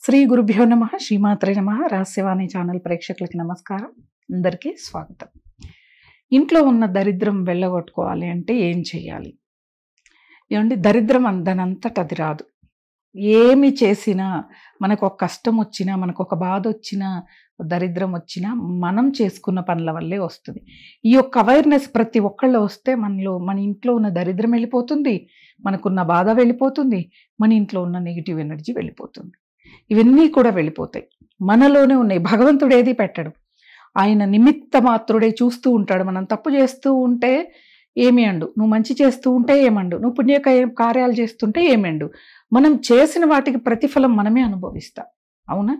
శ్రీ గురుభ్యో నమః శ్రీమాత్రే నమః రహస్యవాణి ఛానల్ ప్రేక్షకులకి నమస్కారం. అందరికీ స్వాగతం. ఇంట్లో ఉన్న దరిద్రం వెళ్ళగొట్టుకోవాలి అంటే ఏం చేయాలి? ఏమండి, దరిద్రం దానంతట అది రాదు. ఏమి చేసినా, మనకు ఒక కష్టం వచ్చినా, మనకు ఒక బాధ వచ్చినా, దరిద్రం వచ్చినా మనం చేసుకున్న పనుల వల్లే వస్తుంది. ఈ యొక్క అవేర్నెస్ ప్రతి ఒక్కళ్ళు వస్తే మన ఇంట్లో ఉన్న దరిద్రం వెళ్ళిపోతుంది, మనకున్న బాధ వెళ్ళిపోతుంది, మన ఇంట్లో ఉన్న నెగిటివ్ ఎనర్జీ వెళ్ళిపోతుంది. ఇవన్నీ కూడా వెళ్ళిపోతాయి. మనలోనే ఉన్నాయి. భగవంతుడు ఏది పెట్టడు. ఆయన నిమిత్త మాత్రుడే చూస్తూ ఉంటాడు. మనం తప్పు చేస్తూ ఉంటే ఏమి అండు, నువ్వు మంచి చేస్తూ ఉంటే ఏమండు, నువ్వు పుణ్య కార్యాలు చేస్తుంటే ఏమండు. మనం చేసిన వాటికి ప్రతిఫలం మనమే అనుభవిస్తాం. అవునా?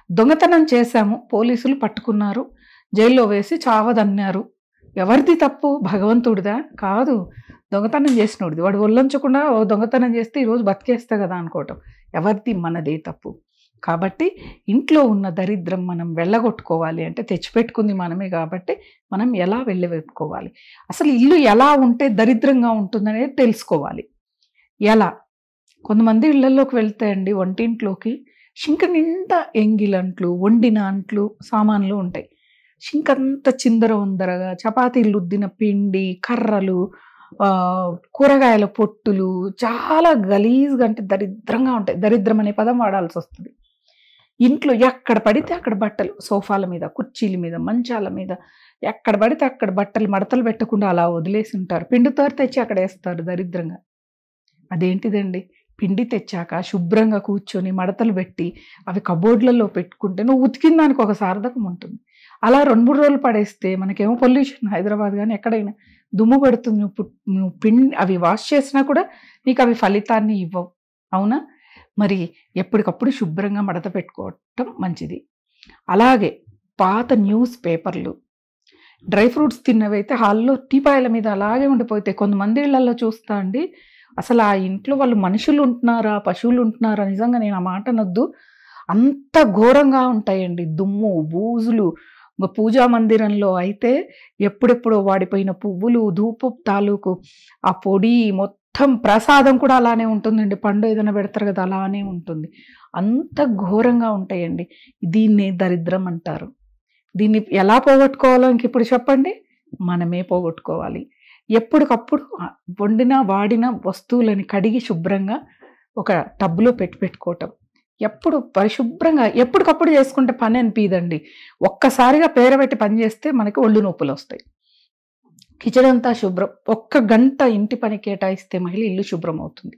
దొంగతనం చేశాము, పోలీసులు పట్టుకున్నారు, జైల్లో వేసి చావదన్నారు. ఎవరిది తప్పు? భగవంతుడిదా? కాదు, దొంగతనం చేసినోడిది. వాడు ఒళ్ళొంచకుండా దొంగతనం చేస్తే ఈరోజు బతికేస్తా కదా అనుకోవటం. ఎవరిది? మనదే తప్పు. కాబట్టి ఇంట్లో ఉన్న దరిద్రం మనం వెళ్ళగొట్టుకోవాలి అంటే తెచ్చిపెట్టుకుంది మనమే. కాబట్టి మనం ఎలా వెళ్ళగొట్టుకోవాలి, అసలు ఇల్లు ఎలా ఉంటే దరిద్రంగా ఉంటుందనేది తెలుసుకోవాలి. ఎలా? కొంతమంది ఇళ్లలోకి వెళ్తే అండి, వంటింట్లోకి షింక నిండా ఎంగిలంట్లు, వండిన అంట్లు, సామాన్లు ఉంటాయి. షింకంతా చిందర వందరగా, చపాతీలు రుద్దిన పిండి, కర్రలు, కూరగాయల పొట్టులు చాలా గలీజ్గా, అంటే దరిద్రంగా ఉంటాయి. దరిద్రం అనే పదం వాడాల్సి వస్తుంది. ఇంట్లో ఎక్కడ పడితే అక్కడ బట్టలు, సోఫాల మీద, కుర్చీల మీద, మంచాల మీద, ఎక్కడ పడితే అక్కడ బట్టలు మడతలు పెట్టకుండా అలా వదిలేసి ఉంటారు. పిండితో తెచ్చి అక్కడ వేస్తారు దరిద్రంగా. అదేంటిదండి? పిండి తెచ్చాక శుభ్రంగా కూర్చొని మడతలు పెట్టి అవి కబోర్డ్లలో పెట్టుకుంటే నువ్వు ఉతికిన దానికి ఒక సార్థకం ఉంటుంది. అలా 2-3 రోజులు పడేస్తే మనకేమో పొల్యూషన్, హైదరాబాద్ కానీ ఎక్కడైనా దుమ్ము పడుతుంది. నువ్వు అవి వాష్ చేసినా కూడా నీకు అవి ఫలితాన్ని ఇవ్వవు. అవునా? మరి ఎప్పటికప్పుడు శుభ్రంగా మడత పెట్టుకోవటం మంచిది. అలాగే పాత న్యూస్ పేపర్లు, డ్రై ఫ్రూట్స్ తిన్నవైతే హాల్లో టీపాయల మీద అలాగే ఉండిపోతాయి. కొంతమంది ఇళ్లలో చూస్తా అండి, అసలు ఆ ఇంట్లో వాళ్ళు మనుషులు ఉంటున్నారా, పశువులు ఉంటున్నారా? నిజంగా నేను ఆ మాట అనొద్దు, అంత ఘోరంగా ఉంటాయండి. దుమ్ము, బూజులు. పూజా మందిరంలో అయితే ఎప్పుడెప్పుడో వాడిపోయిన పువ్వులు, ధూపం తాలూకు ఆ పొడి, మొత్తం ప్రసాదం కూడా అలానే ఉంటుందండి. పండు ఏదైనా పెడతారు కదా, అలానే ఉంటుంది. అంత ఘోరంగా ఉంటాయండి. దీన్ని దరిద్రం అంటారు. దీన్ని ఎలా పోగొట్టుకోవాలో ఇంక ఇప్పుడు చెప్పండి. మనమే పోగొట్టుకోవాలి. ఎప్పటికప్పుడు వండిన వాడిన వస్తువులని కడిగి శుభ్రంగా ఒక టబ్లో పెట్టుకోవటం. ఎప్పుడు పరిశుభ్రంగా ఎప్పటికప్పుడు చేసుకుంటే పని అనిపిదండి. ఒక్కసారిగా పేరబెట్టి పని చేస్తే మనకి ఒళ్ళు నొప్పులు వస్తాయి. కిచెన్ అంతా శుభ్రం, 1 గంట ఇంటి పని కేటాయిస్తే మహిళ ఇల్లు శుభ్రం అవుతుంది.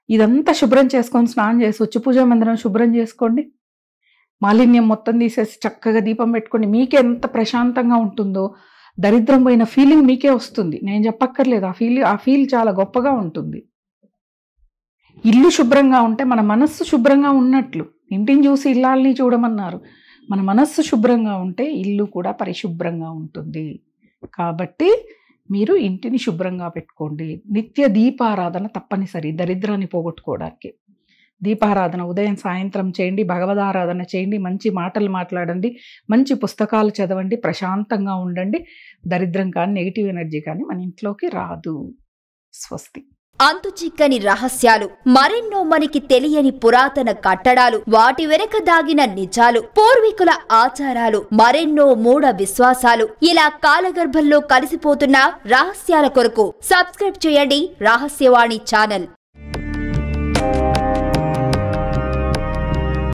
ఇదంతా శుభ్రం చేసుకొని స్నానం చేసి వచ్చి పూజా మందిరం శుభ్రం చేసుకోండి. మాలిన్యం మొత్తం తీసేసి చక్కగా దీపం పెట్టుకోండి. మీకే ఎంత ప్రశాంతంగా ఉంటుందో, దరిద్రం పోయిన ఫీలింగ్ మీకే వస్తుంది. నేను చెప్పక్కర్లేదు. ఆ ఫీల్ చాలా గొప్పగా ఉంటుంది. ఇల్లు శుభ్రంగా ఉంటే మన మనస్సు శుభ్రంగా ఉన్నట్లు. ఇంటిని చూసి ఇల్లాలని చూడమన్నారు. మన మనస్సు శుభ్రంగా ఉంటే ఇల్లు కూడా పరిశుభ్రంగా ఉంటుంది. కాబట్టి మీరు ఇంటిని శుభ్రంగా పెట్టుకోండి. నిత్య దీపారాధన తప్పనిసరి దరిద్రాన్ని పోగొట్టుకోవడానికి. దీపారాధన ఉదయం సాయంత్రం చేయండి. భగవదారాధన చేయండి. మంచి మాటలు మాట్లాడండి. మంచి పుస్తకాలు చదవండి. ప్రశాంతంగా ఉండండి. దరిద్రం కానీ నెగిటివ్ ఎనర్జీ కానీ మన ఇంట్లోకి రాదు. స్వస్తి. అంతు చిక్కని రహస్యాలు, మరెన్నో మనకి తెలియని పురాతన కట్టడాలు, వాటి వెనక దాగిన నిజాలు, పూర్వీకుల ఆచారాలు, మరెన్నో మూఢ విశ్వాసాలు, ఇలా కాలగర్భంలో కలిసిపోతున్న రహస్యాల కొరకు సబ్స్క్రైబ్ చేయండి రహస్యవాణి ఛానల్.